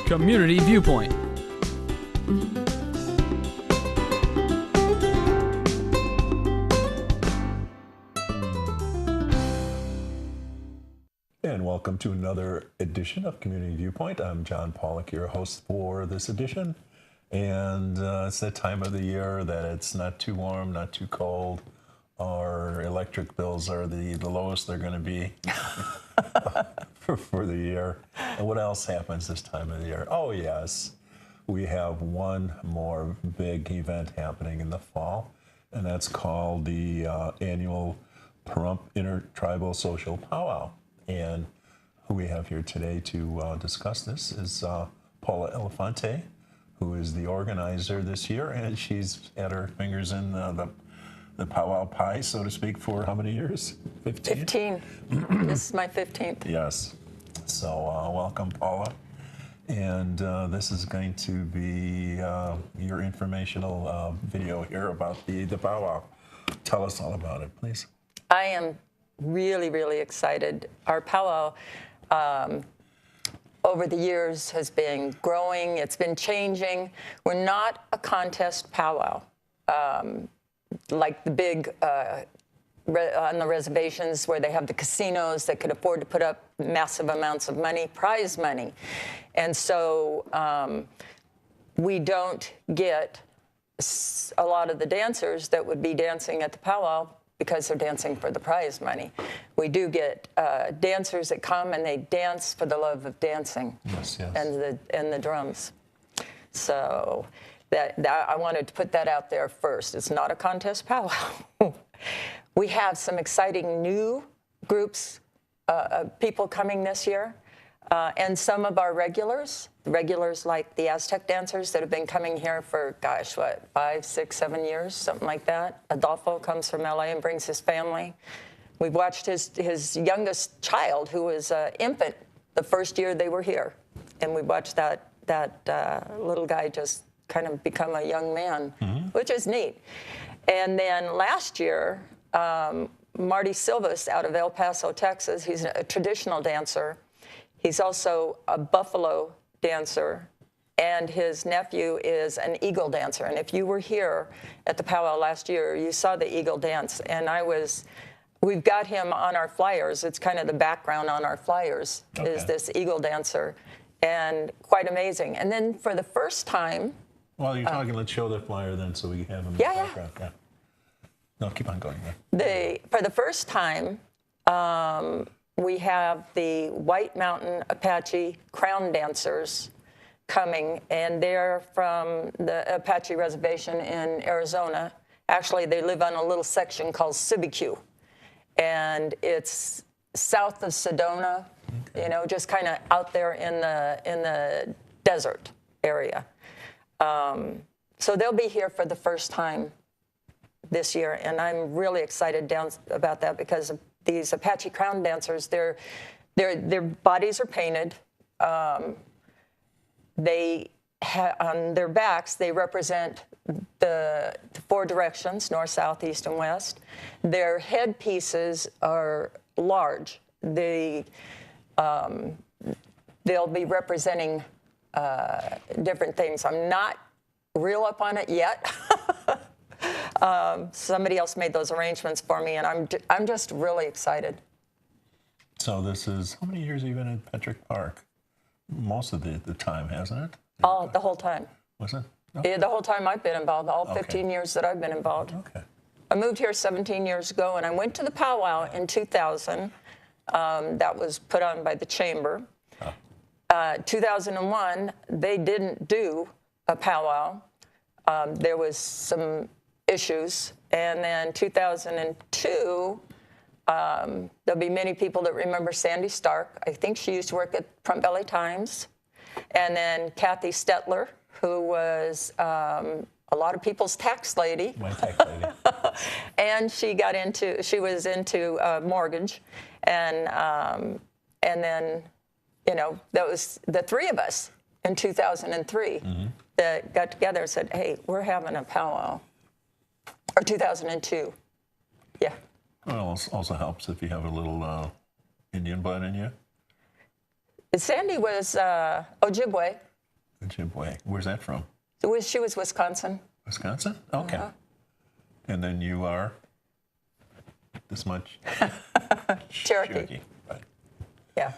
Community Viewpoint. And welcome to another edition of Community Viewpoint. I'm John Pawlak, your host for this edition. And it's that time of the year that it's not too warm, not too cold. Our electric bills are the lowest they're going to be for the year. And what else happens this time of the year? Oh, yes, we have one more big event happening in the fall, and that's called the annual Pahrump Intertribal Social Powwow. And who we have here today to discuss this is Paula Elefante, who is the organizer this year, and she's had her fingers in the powwow pie, so to speak, for how many years? 15? 15. This is my 15th. Yes. So welcome, Paula. And this is going to be your informational video here about the powwow. Tell us all about it, please. I am really, really excited. Our powwow over the years has been growing. It's been changing. We're not a contest powwow like the big on the reservations where they have the casinos that could afford to put up massive amounts of money, prize money. And so we don't get a lot of the dancers that would be dancing at the powwow because they're dancing for the prize money. We do get dancers that come and they dance for the love of dancing. Yes, yes. And the drums. So that I wanted to put that out there first. It's not a contest powwow. We have some exciting new groups, people coming this year, and some of our regulars like the Aztec dancers that have been coming here for, 5, 6, 7 years, something like that. Adolfo comes from LA and brings his family. We've watched his youngest child, who was an infant, the first year they were here. And we watched that little guy just kind of become a young man, which is neat. And then last year, Marty Silvas out of El Paso, Texas, he's a traditional dancer. He's also a buffalo dancer, and his nephew is an eagle dancer. And if you were here at the powwow last year, you saw the eagle dance. And we've got him on our flyers. It's kind of the background on our flyers, is this eagle dancer, and quite amazing. And then for the first time... Well, you're talking, let's show the flyer then so we have him in the background. Yeah. No, keep on going there. For the first time, we have the White Mountain Apache Crown Dancers coming, and they're from the Apache Reservation in Arizona. Actually, they live on a little section called Sibique, and it's south of Sedona, just kind of out there in the desert area. So they'll be here for the first time this year, and I'm really excited about that because these Apache Crown dancers, their bodies are painted. They on their backs, they represent the 4 directions, north, south, east, and west. Their headpieces are large. They'll be representing different things. I'm not real up on it yet. Somebody else made those arrangements for me, and I'm just really excited. So this is, how many years have you been at Petrick Park? Most of the time, hasn't it? Oh, the whole time. Was it? Oh. Yeah, the whole time I've been involved, all 15 years that I've been involved. Okay. I moved here 17 years ago, and I went to the powwow in 2000. That was put on by the chamber. 2001, they didn't do a powwow. There was some issues. And then 2002, there'll be many people that remember Sandy Stark. I think she used to work at Pahrump Valley Times. And then Kathy Stetler, who was a lot of people's tax lady. My tax lady. And she was into mortgage. And then, that was the 3 of us in 2003 that got together and said, hey, we're having a powwow. Or 2002. Yeah. Well, it also helps if you have a little Indian blood in you. Sandy was Ojibwe, Ojibwe. Where's that from? She was Wisconsin. Wisconsin? Okay. And then you are this much? Cherokee. Right. Yeah.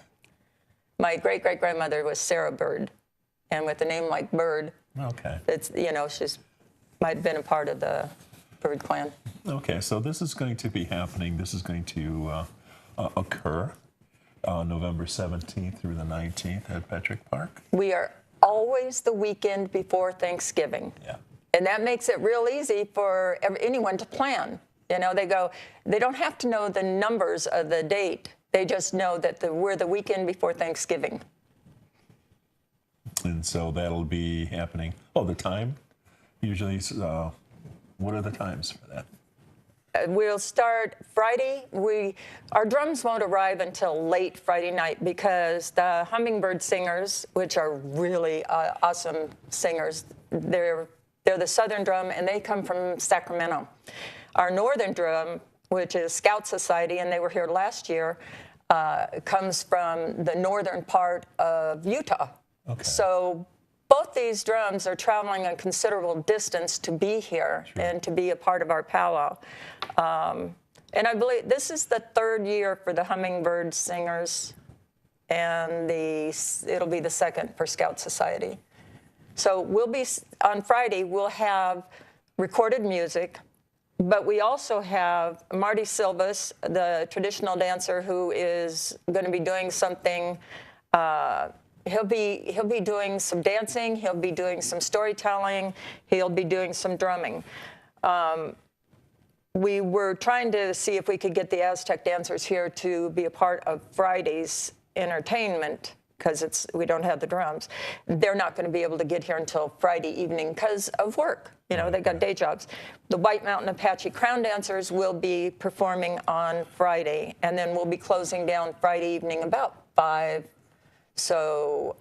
My great-great-grandmother was Sarah Bird. And with a name like Bird, Okay. it's, she's might have been a part of the Bird clan. Okay, so this is going to be happening. This is going to occur November 17th through the 19th at Petrick Park. We are always the weekend before Thanksgiving. Yeah. And that makes it real easy for anyone to plan. They don't have to know the numbers of the date. They just know that we're the weekend before Thanksgiving. And so that'll be happening. Oh, the time? Usually, what are the times for that? We'll start Friday. Our drums won't arrive until late Friday night because the Hummingbird Singers, which are really awesome singers, they're the Southern Drum, and they come from Sacramento. Our Northern Drum, which is Scout Society, and they were here last year, comes from the northern part of Utah. Okay. So both these drums are traveling a considerable distance to be here and to be a part of our powwow. And I believe this is the third year for the Hummingbird Singers, and it'll be the second for Scout Society. So on Friday, we'll have recorded music, but we also have Marty Silvas, the traditional dancer, who is going to be doing something. He'll be doing some dancing. He'll be doing some storytelling. He'll be doing some drumming. We were trying to see if we could get the Aztec dancers here to be a part of Friday's entertainment because we don't have the drums. They're not going to be able to get here until Friday evening because of work. They've got day jobs. The White Mountain Apache Crown Dancers will be performing on Friday, and then we'll be closing down Friday evening about 5. So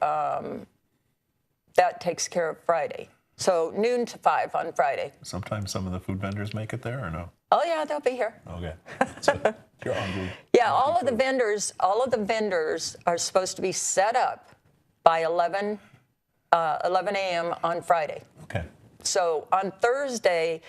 that takes care of Friday. So noon to 5 on Friday. Sometimes some of the food vendors make it there, or no? Oh yeah, they'll be here. Okay. So you're hungry. Yeah, all of the vendors are supposed to be set up by 11 a.m. on Friday. Okay. So on Thursday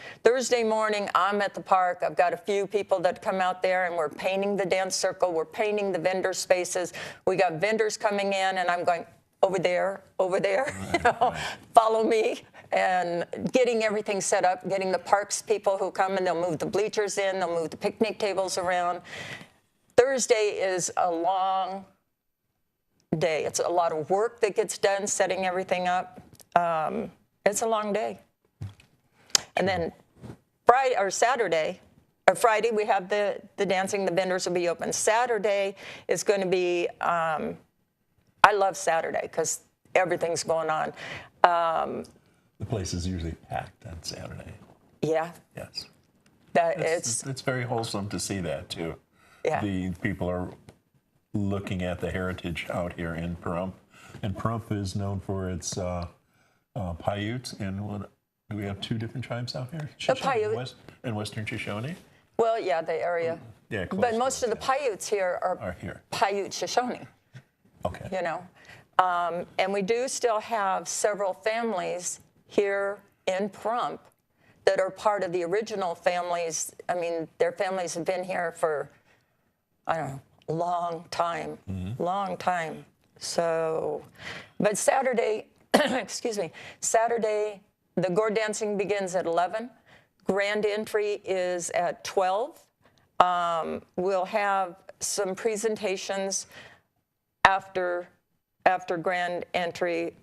morning, I'm at the park. I've got a few people that come out there, and we're painting the dance circle. We're painting the vendor spaces. We got vendors coming in, and I'm going, over there, right. Follow me, and getting everything set up, getting the parks people who come, and they'll move the bleachers in, they'll move the picnic tables around. Thursday is a long day. It's a lot of work that gets done setting everything up. It's a long day. And then Friday, we have the dancing. The vendors will be open. Saturday is going to be, I love Saturday because everything's going on. The place is usually packed on Saturday. Yeah. Yes. It's very wholesome to see that, too. Yeah. The people are looking at the heritage out here in Pahrump. And Pahrump is known for its Paiute, and do we have 2 different tribes out here? The Paiute. And Western Shoshone? Well, yeah, the area. Yeah, close but to most of the Paiutes here are here. Paiute Shoshone. Okay. And we do still have several families here in Pahrump that are part of the original families. I mean, their families have been here for, I don't know, a long time. So, but Saturday, Saturday, the gourd dancing begins at 11. Grand entry is at 12. We'll have some presentations after grand entry.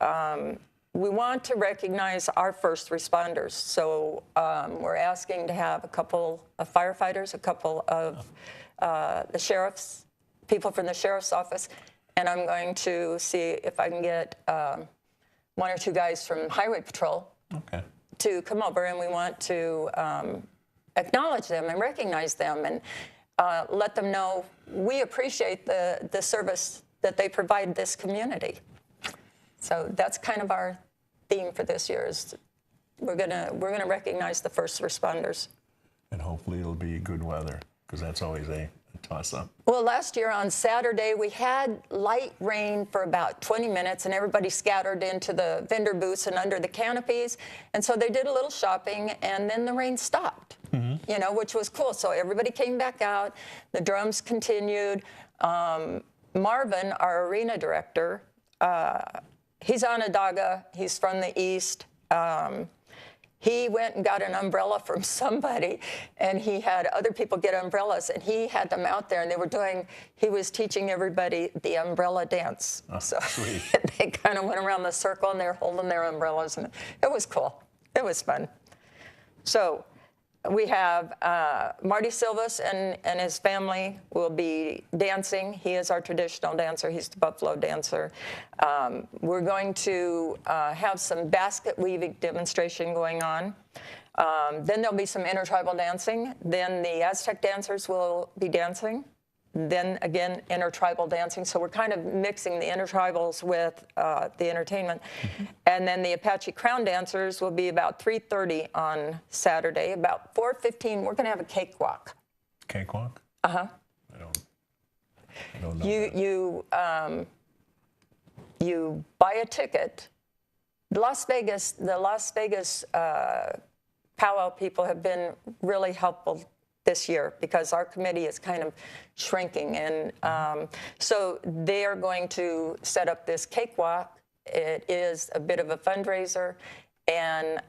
We want to recognize our first responders. So we're asking to have a couple of firefighters, a couple of the sheriffs, people from the sheriff's office, and I'm going to see if I can get 1 or 2 guys from Highway Patrol to come over, and we want to acknowledge them and recognize them and let them know we appreciate the service that they provide this community. So that's kind of our theme for this year is we're gonna recognize the first responders. And hopefully it'll be good weather, because that's always a toss-up? Well, last year on Saturday, we had light rain for about 20 minutes, and everybody scattered into the vendor booths and under the canopies. And so they did a little shopping, and then the rain stopped, you know, which was cool. So everybody came back out. The drums continued. Marvin, our arena director, he's Onondaga. He's from the East. He went and got an umbrella from somebody, and he had other people get umbrellas, and he had them out there, and he was teaching everybody the umbrella dance. Oh, so sweet. they kind of went around the circle, and they were holding their umbrellas, and it was cool. It was fun. So we have Marty Silvas and his family will be dancing. He is our traditional dancer. He's the Buffalo dancer. We're going to have some basket weaving demonstration going on. Then there'll be some intertribal dancing. Then the Aztec dancers will be dancing. Then again, intertribal dancing. So we're kind of mixing the intertribals with the entertainment. And then the Apache Crown dancers will be about 3:30 on Saturday. About 4:15, we're going to have a cakewalk. Cakewalk? Uh-huh. I don't know. You buy a ticket. The Las Vegas powwow people have been really helpful this year because our committee is kind of shrinking. And so they are going to set up this cakewalk. It is a bit of a fundraiser. And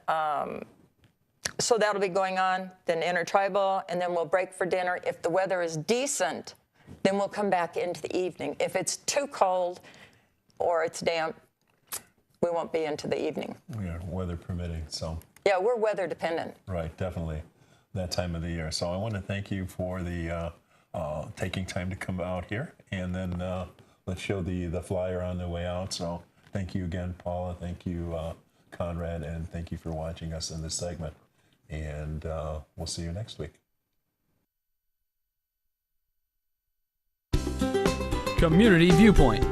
so that'll be going on, then intertribal, and then we'll break for dinner. If the weather is decent, then we'll come back into the evening. If it's too cold or it's damp, we won't be into the evening. Yeah, weather permitting, so. Yeah, we're weather dependent. Right, definitely. That time of the year. So I want to thank you for the taking time to come out here, and then let's show the flyer on the way out. So thank you again, Paula. Thank you, Conrad, and thank you for watching us in this segment. And we'll see you next week. Community Viewpoint.